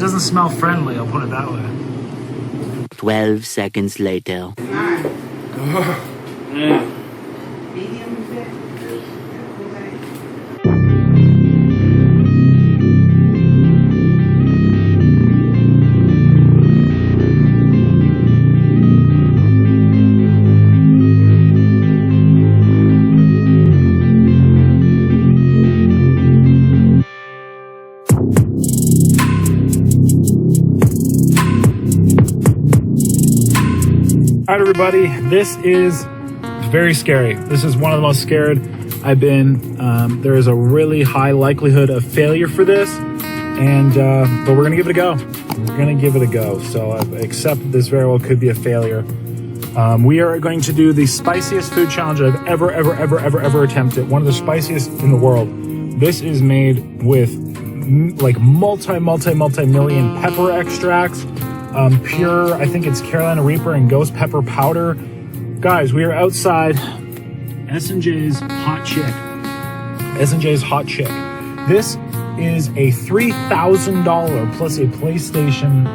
doesn't smell friendly, I'll put it that way. 12 seconds later. All right, everybody, this is very scary. This is one of the most scared I've been. There is a really high likelihood of failure for this, and but we're gonna give it a go. We're gonna give it a go. So I accept this very well could be a failure. We are going to do the spiciest food challenge I've ever attempted. One of the spiciest in the world. This is made with like multi-million pepper extracts. Pure, I think it's Carolina Reaper and ghost pepper powder. Guys, we are outside S&J's Hot Chick. S&J's Hot Chick. This is a $3,000 plus a PlayStation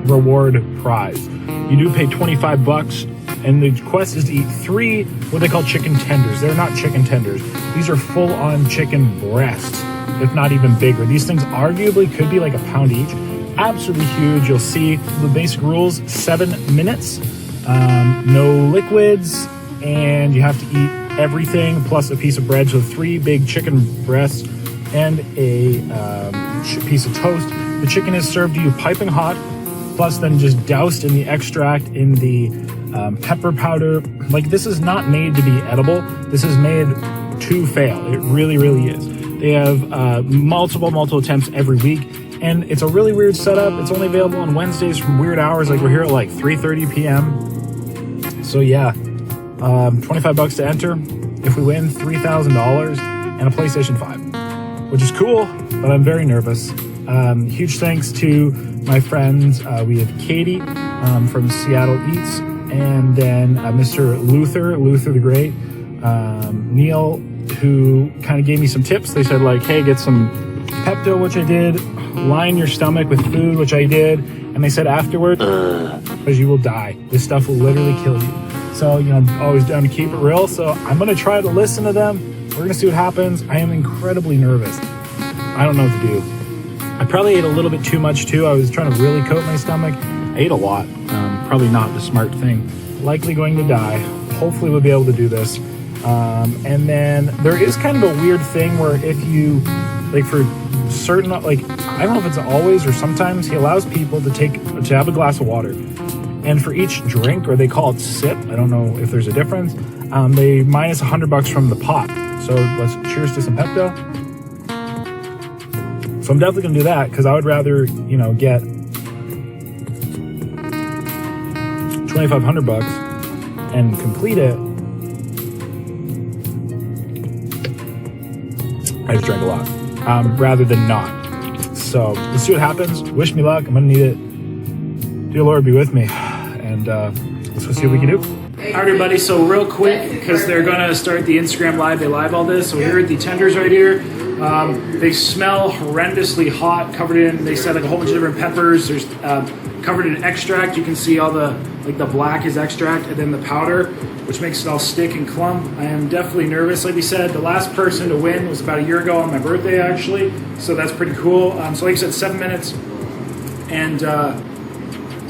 reward prize. You do pay $25, and the quest is to eat 3 what they call chicken tenders. They're not chicken tenders. These are full-on chicken breasts, if not even bigger. These things arguably could be like a pound each. Absolutely huge. You'll see the basic rules: 7 minutes, no liquids, and you have to eat everything plus a piece of bread. So 3 big chicken breasts and a piece of toast. The chicken is served to you piping hot, plus then just doused in the extract in the pepper powder. Like, this is not made to be edible. This is made to fail. It really is. They have multiple attempts every week. And it's a really weird setup. It's only available on Wednesdays from weird hours. Like, we're here at like 3:30 p.m. So yeah, $25 to enter. If we win, $3,000 and a PlayStation 5, which is cool, but I'm very nervous. Huge thanks to my friends. We have Katie from Seattle Eats, and then Mr. Luther the Great, Neil, who kind of gave me some tips. They said, like, hey, get some Pepto, which I did. Line your stomach with food, which I did, and they said afterward, because you will die. This stuff will literally kill you. So, you know, I'm always down to keep it real. So I'm going to try to listen to them. We're going to see what happens. I am incredibly nervous. I don't know what to do. I probably ate a little bit too much too. I was trying to really coat my stomach. I ate a lot. Probably not the smart thing. Likely going to die. Hopefully we'll be able to do this. And then there is kind of a weird thing where if you, like, for certain, like, I don't know if it's always or sometimes, he allows people to have a glass of water, and for each drink, or they call it sip, I don't know if there's a difference, they minus $100 from the pot. So let's cheers to some Pepto. So I'm definitely gonna do that, because I would rather, you know, get $2,500 and complete it. I just drank a lot. Rather than not. So let's see what happens. Wish me luck. I'm gonna need it. Dear Lord, be with me. And let's go see what we can do. All right, everybody. So real quick, because they're gonna start the Instagram live. They live all this. So here are the tenders right here. They smell horrendously hot. Covered in, they said, like a whole bunch of different peppers. There's covered in extract. You can see all the, like, the black is extract, and then the powder, which makes it all stick and clump. I am definitely nervous. Like we said, the last person to win was about a year ago on my birthday, actually. So that's pretty cool. So like I said, 7 minutes, and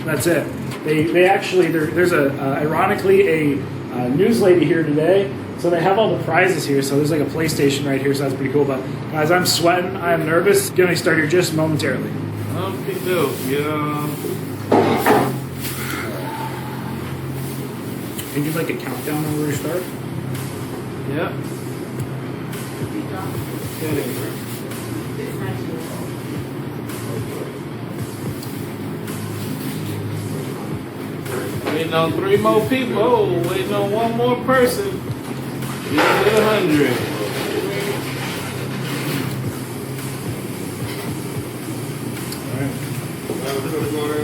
that's it. They actually, there's ironically a news lady here today. So they have all the prizes here. So there's like a PlayStation right here. So that's pretty cool. But guys, I'm sweating. I am nervous. Gonna start here just momentarily. Okay, dope. Yeah. Can you do like a countdown on where we start? Yeah. Waiting on 3 more people. Waiting on 1 more person. Get to 100.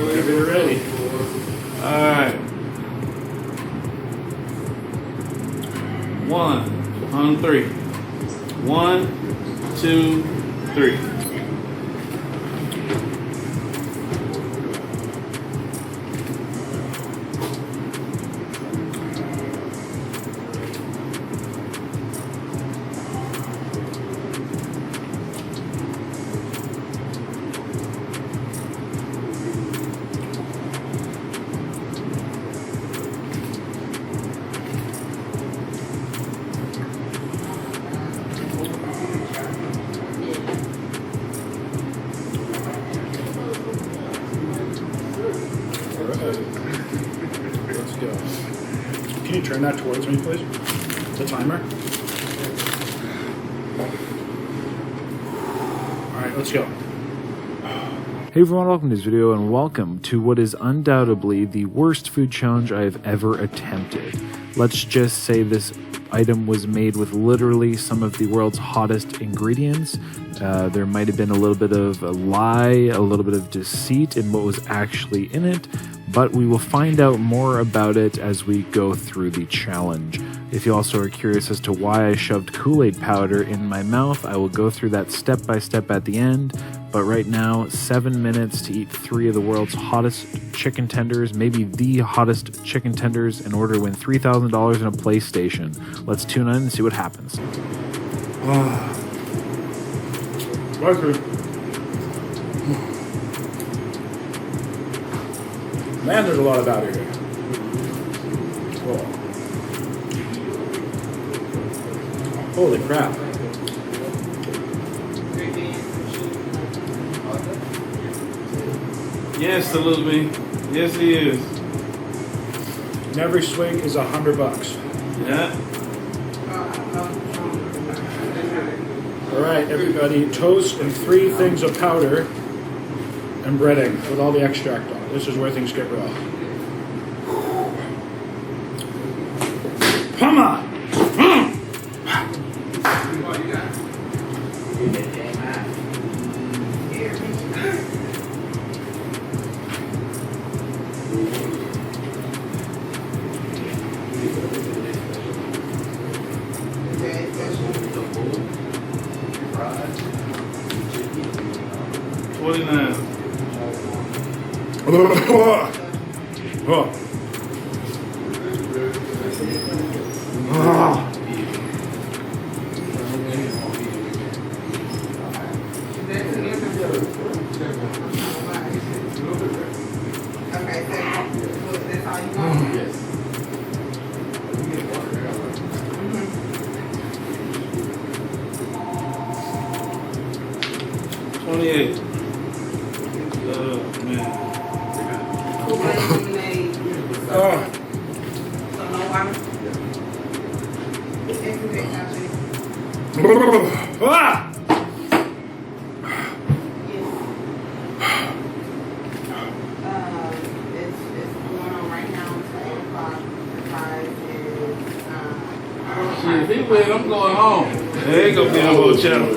Whenever you're ready. Alright. 1 on 3. 1, 2, 3. right. Let's go. Can you turn that towards me, please? The timer. All right, let's go. Hey everyone, welcome to this video and welcome to what is undoubtedly the worst food challenge I have ever attempted. Let's just say this item was made with literally some of the world's hottest ingredients. There might have been a little bit of a lie, a little bit of deceit in what was actually in it, but we will find out more about it as we go through the challenge. If you also are curious as to why I shoved Kool-Aid powder in my mouth, I will go through that step by step at the end. But right now, 7 minutes to eat 3 of the world's hottest chicken tenders, maybe the hottest chicken tenders, in order to win $3,000 in a PlayStation. Let's tune in and see what happens. Man, there's a lot of batter here. Whoa. Holy crap. Yes, a little bit. Yes, he is. And every swing is $100. Yeah. All right, everybody, toast and 3 things of powder and breading with all the extract on it. This is where things get raw. Come on! 29. If he win, I'm going home. There ain't gonna be no more challenge.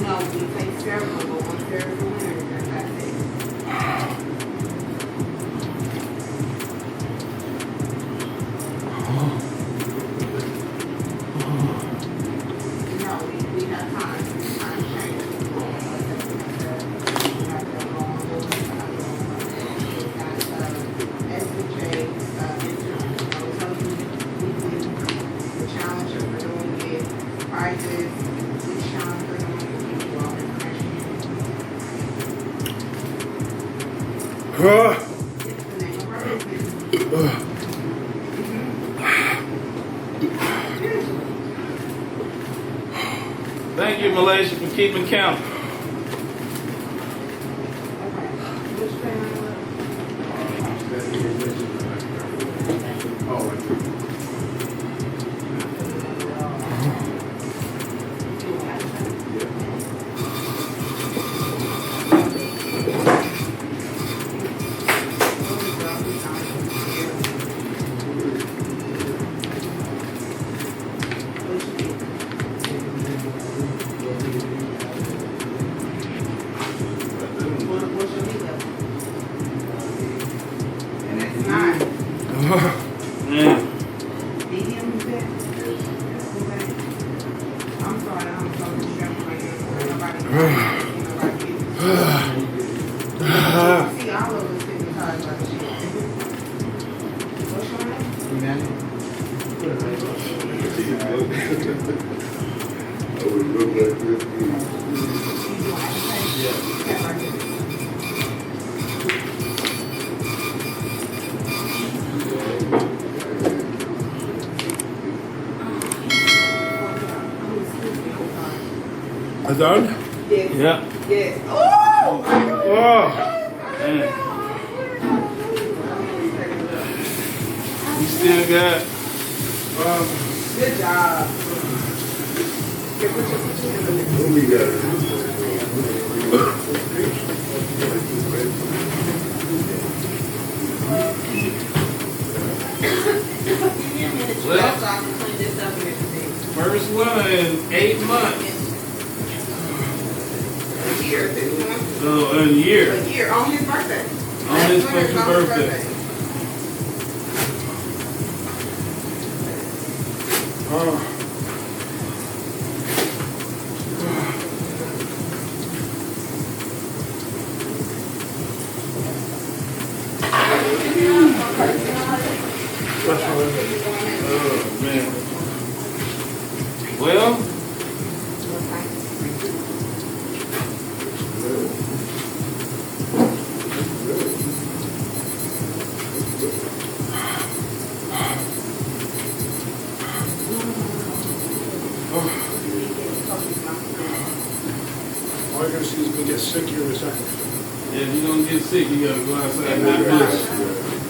No, we take several, but one several winners, that's it. No, we have time. Time changes. We have to go on with it. SJ, the challenge of doing it, prizes, we challenge for doing it. Thank you, Malaysia, for keeping count. Is done? Yes. Yeah. Yes. Oh! Oh. Man. You still got. Good job. Here, put your hands First one in 8 months. A year, 6 months. So, a year. A year on his birthday. On his fucking On his birthday. Oh. Oh, man. Well, All you're gonna see is me get sick here in a second. yeah, if you don't get sick, you gotta go outside and get bush.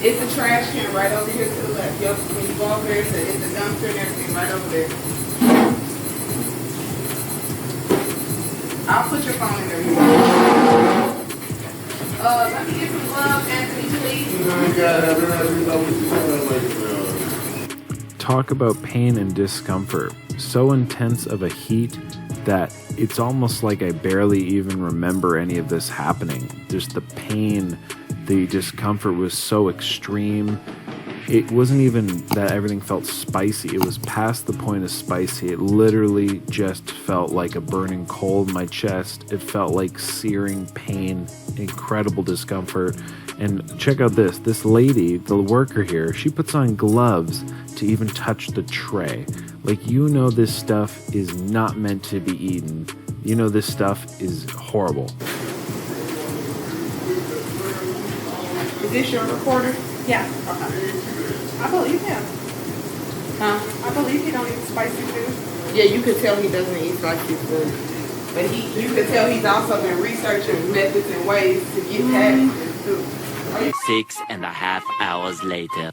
It's a trash can right over here to the left. Yep, when you go over there, it's a dumpster and everything right over there. I'll put your phone in there. Let me get some gloves, Anthony, please. Talk about pain and discomfort. So intense of a heat that it's almost like I barely even remember any of this happening. Just the pain, the discomfort was so extreme. It wasn't even that everything felt spicy. It was past the point of spicy. It literally just felt like a burning coal in my chest. It felt like searing pain, incredible discomfort. And check out this. This lady, the worker here, she puts on gloves to even touch the tray. Like, you know this stuff is not meant to be eaten. You know this stuff is horrible. Is this your recorder? Yeah. Okay. I believe him. Huh? I believe he don't eat spicy food. Yeah, you could tell he doesn't eat spicy food. But you could tell he's also been researching methods and ways to get past this food. 6.5 hours later.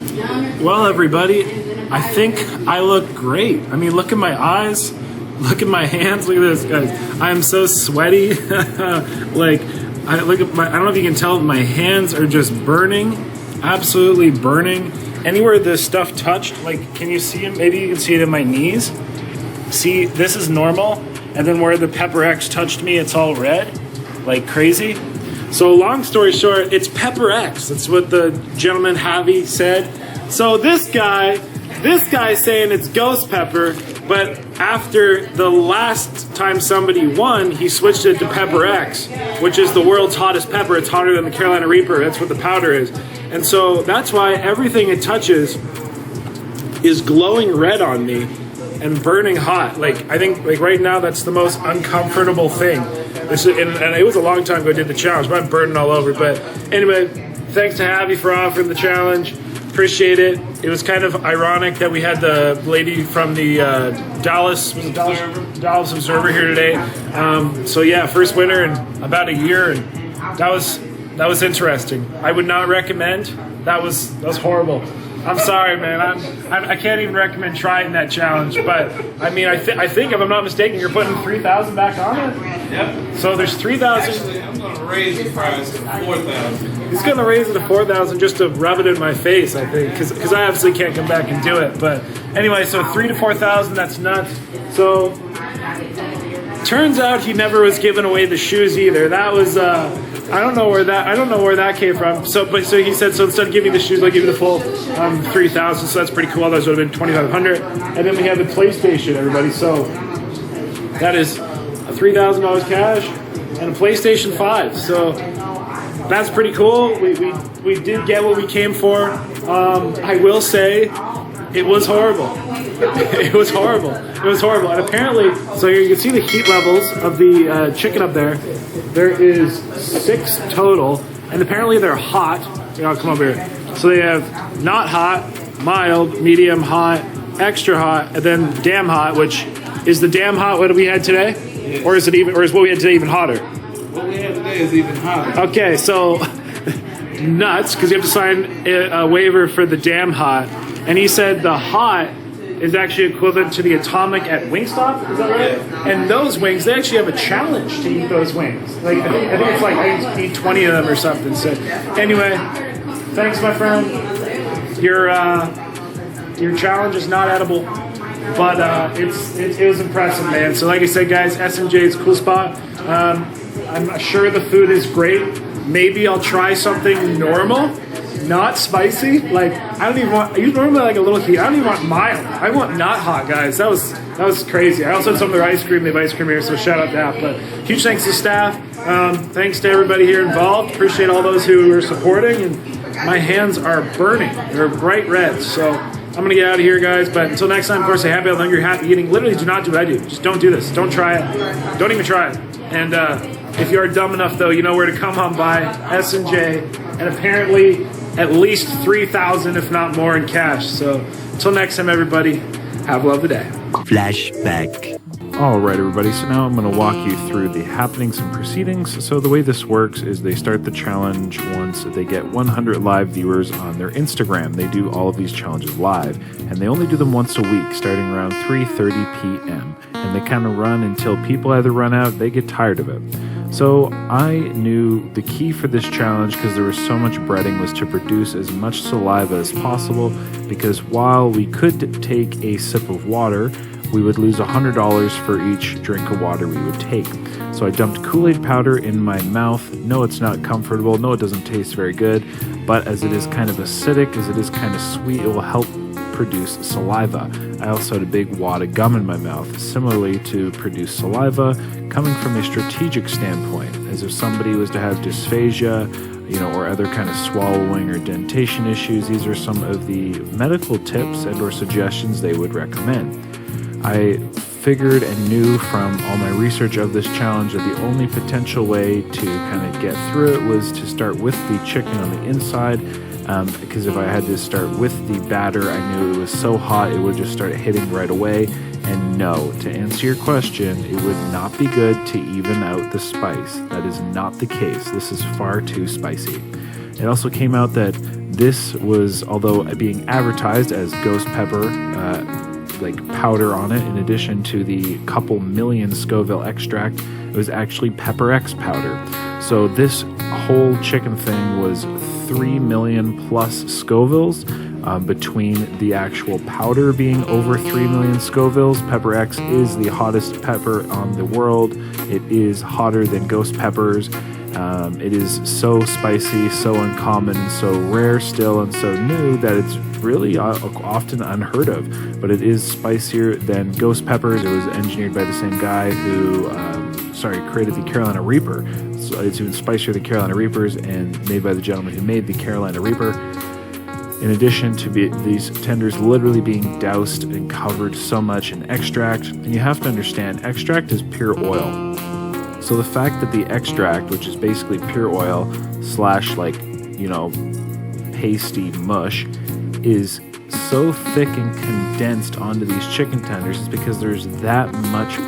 Well, everybody, I think I look great. I mean, look at my eyes, look at my hands, look at this, guys. I am so sweaty. Like, I don't know if you can tell, my hands are just burning, absolutely burning. Anywhere this stuff touched, like, can you see it? Maybe you can see it in my knees. See, this is normal. And then where the Pepper X touched me, it's all red, like crazy. So long story short, it's Pepper X. That's what the gentleman Javi said. So this guy's saying it's ghost pepper, but after the last time somebody won, he switched it to Pepper X, which is the world's hottest pepper. It's hotter than the Carolina Reaper. That's what the powder is. And so that's why everything it touches is glowing red on me and burning hot. Like, I think, like, right now, that's the most uncomfortable thing. And it was a long time ago I did the challenge, but I'm burning all over. But anyway, thanks to Javi for offering the challenge. Appreciate it. It was kind of ironic that we had the lady from the Dallas Observer here today. So yeah, first winner in about a year, and that was interesting. I would not recommend. That was horrible. I'm sorry, man. I can't even recommend trying that challenge. But I mean, I think if I'm not mistaken, you're putting 3,000 back on it. Yep. So there's 3,000. Actually, I'm gonna raise the price to 4,000. He's gonna raise it to 4,000 just to rub it in my face, I think, because I obviously can't come back and do it. But anyway, so 3,000 to 4,000. That's nuts. So turns out he never was giving away the shoes either. That was. I don't know where that came from. So he said, so instead of giving me the shoes, I'll give you the full 3,000. So that's pretty cool. Otherwise, it would have been 2,500. And then we have the PlayStation, everybody. So that is a $3,000 cash and a PlayStation 5. So that's pretty cool. We did get what we came for. I will say It was horrible. It was horrible. It was horrible. And apparently, so you can see the heat levels of the chicken up there. There is 6 total, and apparently they're hot. Come over here. So they have not hot, mild, medium, hot, extra hot, and then damn hot, which is the damn hot what we had today? Yes. Or is what we had today even hotter? What we have today is even hotter. Okay, so nuts, because you have to sign a waiver for the damn hot. And he said the hot is actually equivalent to the atomic at Wingstop, is that right? Yeah. And those wings, they actually have a challenge to eat those wings. Like I think it's like I eat 20 of them or something. So anyway, thanks my friend. Your challenge is not edible, but it was impressive, man. So like I said, guys, S&J is a cool spot. I'm sure the food is great. Maybe I'll try something normal, not spicy. Like I don't even want. You normally like a little heat. I don't even want mild. I want not hot, guys. That was crazy. I also had some of their ice cream. They have ice cream here, so shout out to that. But huge thanks to staff. Thanks to everybody here involved. Appreciate all those who are supporting. And my hands are burning. They're bright red. So I'm gonna get out of here, guys. But until next time, of course, stay happy, healthy, hungry, happy eating. Literally, do not do what I do. Just don't do this. Don't try it. Don't even try it. And if you are dumb enough, though, you know where to come on by S&J, and apparently at least 3,000, if not more, in cash. So until next time, everybody, have a lovely day. Flashback. All right, everybody. So now I'm going to walk you through the happenings and proceedings. So the way this works is they start the challenge once they get 100 live viewers on their Instagram. They do all of these challenges live, and they only do them once a week, starting around 3:30 p.m. And they kind of run until people either run out, they get tired of it. So I knew the key for this challenge, because there was so much breading, was to produce as much saliva as possible, because while we could take a sip of water, we would lose $100 for each drink of water we would take. So I dumped Kool-Aid powder in my mouth. No, it's not comfortable. No, it doesn't taste very good. But as it is kind of acidic, as it is kind of sweet, it will help produce saliva. I also had a big wad of gum in my mouth, similarly to produce saliva, coming from a strategic standpoint, as if somebody was to have dysphagia, or other kind of swallowing or dentation issues. These are some of the medical tips and or suggestions they would recommend. I figured and knew from all my research of this challenge that the only potential way to kind of get through it was to start with the chicken on the inside, because if I had to start with the batter, I knew it was so hot it would just start hitting right away. And no, to answer your question, it would not be good to even out the spice. That is not the case. This is far too spicy. It also came out that this was, although being advertised as ghost pepper, powder on it, in addition to the couple million Scoville extract, it was actually Pepper X powder. So this whole chicken thing was 3 million plus Scovilles, between the actual powder being over 3 million Scovilles. Pepper X is the hottest pepper on the world. It is hotter than ghost peppers. It is so spicy, so uncommon, so rare still, and so new that it's really often unheard of. But it is spicier than ghost peppers. It was engineered by the same guy who created the Carolina Reaper. So it's even spicier than Carolina Reapers, and made by the gentleman who made the Carolina Reaper. In addition to these tenders literally being doused and covered so much in extract. And you have to understand, extract is pure oil. So the fact that the extract, which is basically pure oil / pasty mush, is so thick and condensed onto these chicken tenders is because there's that much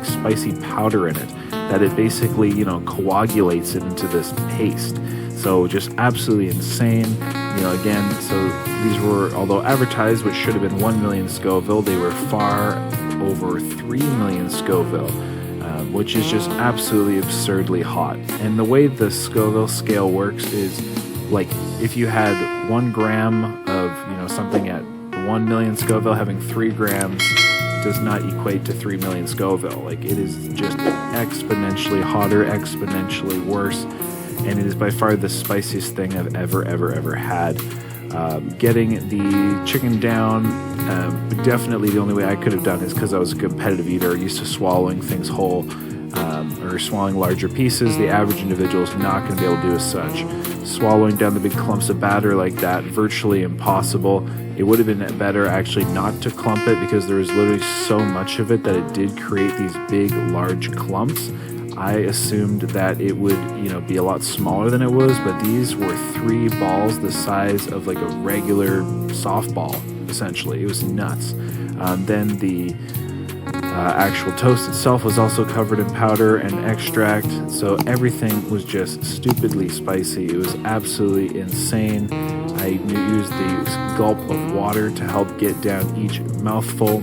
spicy powder in it that it basically coagulates it into this paste. So just absolutely insane. Again, so these were, although advertised, which should have been 1 million Scoville, they were far over 3 million Scoville, which is just absolutely absurdly hot. And the way the Scoville scale works is, if you had 1 gram of, something at 1 million Scoville, having 3 grams does not equate to 3 million Scoville. It is just exponentially hotter, exponentially worse. And it is by far the spiciest thing I've ever had. Getting the chicken down, definitely the only way I could have done is because I was a competitive eater, used to swallowing things whole. or swallowing larger pieces. The average individual is not going to be able to do as such. Swallowing down the big clumps of batter like that, virtually impossible. It would have been better actually not to clump it, because there was literally so much of it that it did create these big, large clumps. I assumed that it would, be a lot smaller than it was, but these were 3 balls the size of like a regular softball, essentially. It was nuts. Then the actual toast itself was also covered in powder and extract, so everything was just stupidly spicy. It was absolutely insane. I used the gulp of water to help get down each mouthful,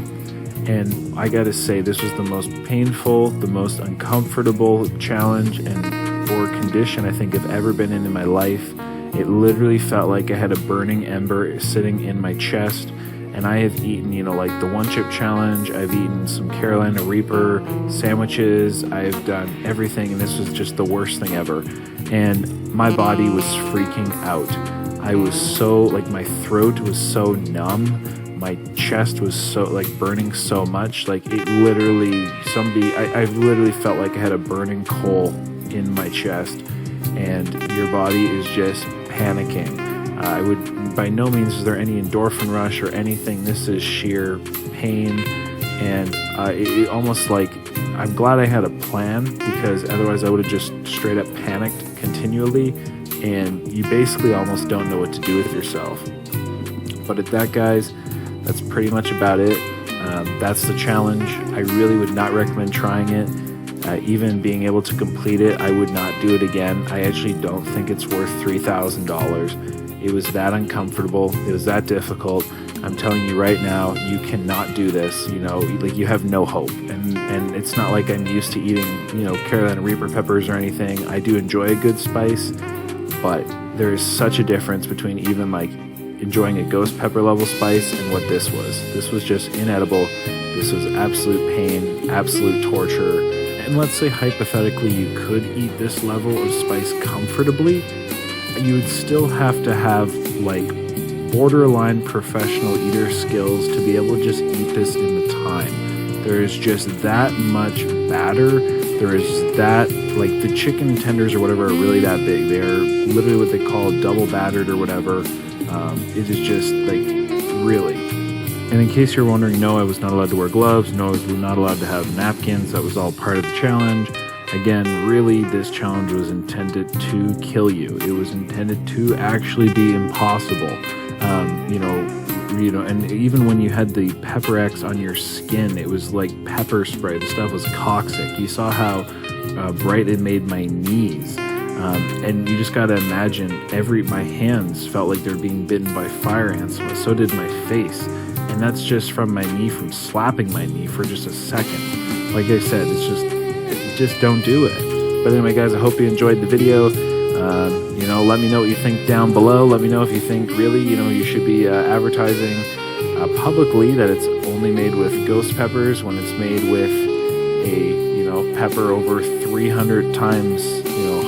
and I gotta say, this was the most painful, the most uncomfortable challenge or condition I think I've ever been in my life. It literally felt like I had a burning ember sitting in my chest. And I have eaten, like the 1-chip challenge. I've eaten some Carolina Reaper sandwiches. I've done everything, and this was just the worst thing ever. And my body was freaking out. I was so, my throat was so numb. My chest was so, burning so much. It literally, I literally felt like I had a burning coal in my chest. And your body is just panicking. By no means is there any endorphin rush or anything. This is sheer pain, and it almost I'm glad I had a plan, because otherwise I would have just straight up panicked continually, and you basically almost don't know what to do with yourself. But at that, guys, that's pretty much about it. That's the challenge. I really would not recommend trying it. Even being able to complete it, I would not do it again. I actually don't think it's worth $3,000. It was that uncomfortable. It was that difficult. I'm telling you right now, you cannot do this. You have no hope. And it's not like I'm used to eating, Carolina Reaper peppers or anything. I do enjoy a good spice, but there is such a difference between even enjoying a ghost pepper level spice and what this was. This was just inedible. This was absolute pain, absolute torture. And let's say hypothetically you could eat this level of spice comfortably, you would still have to have borderline professional eater skills to be able to just eat this in the time. There is just that much batter. There is that, the chicken tenders or whatever are really that big. They're literally what they call double battered or whatever. It is just really. And in case you're wondering, no, I was not allowed to wear gloves. No, I was not allowed to have napkins. That was all part of the challenge. Again, really, this challenge was intended to kill you. It was intended to actually be impossible. And even when you had the Pepper X on your skin, it was like pepper spray. The stuff was toxic. You saw how bright it made my knees. And you just gotta imagine, my hands felt like they're being bitten by fire ants. So did my face. And that's just from my knee, from slapping my knee for just a second. Like I said, just don't do it. But anyway, guys, I hope you enjoyed the video. Let me know what you think down below. Let me know if you think really, you should be advertising publicly that it's only made with ghost peppers when it's made with a, pepper over 300 times,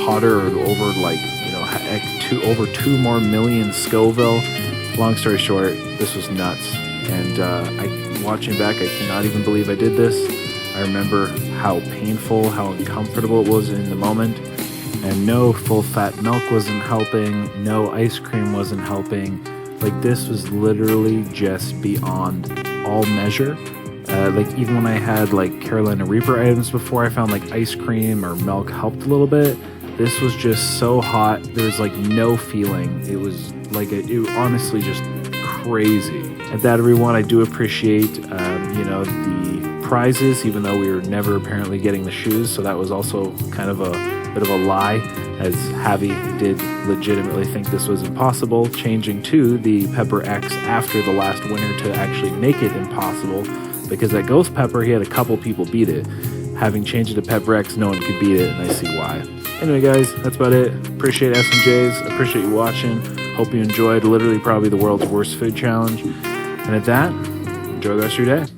hotter, or over over 2 more million Scoville. Long story short, this was nuts. And watching back, I cannot even believe I did this. I remember how painful, how uncomfortable it was in the moment. And no full-fat milk wasn't helping. No ice cream wasn't helping. This was literally just beyond all measure. Even when I had Carolina Reaper items before, I found ice cream or milk helped a little bit. This was just so hot. There was no feeling. It was it was honestly just crazy. At that, everyone, I do appreciate the prizes, even though we were never apparently getting the shoes. So that was also kind of a bit of a lie, as Javi did legitimately think this was impossible, changing to the Pepper X after the last winner to actually make it impossible, because that Ghost Pepper, he had a couple people beat it. Having changed it to Pepper X, no one could beat it, and I see why. Anyway, guys, that's about it. Appreciate S&J's. Appreciate you watching. Hope you enjoyed literally probably the world's worst food challenge. And at that, enjoy the rest of your day.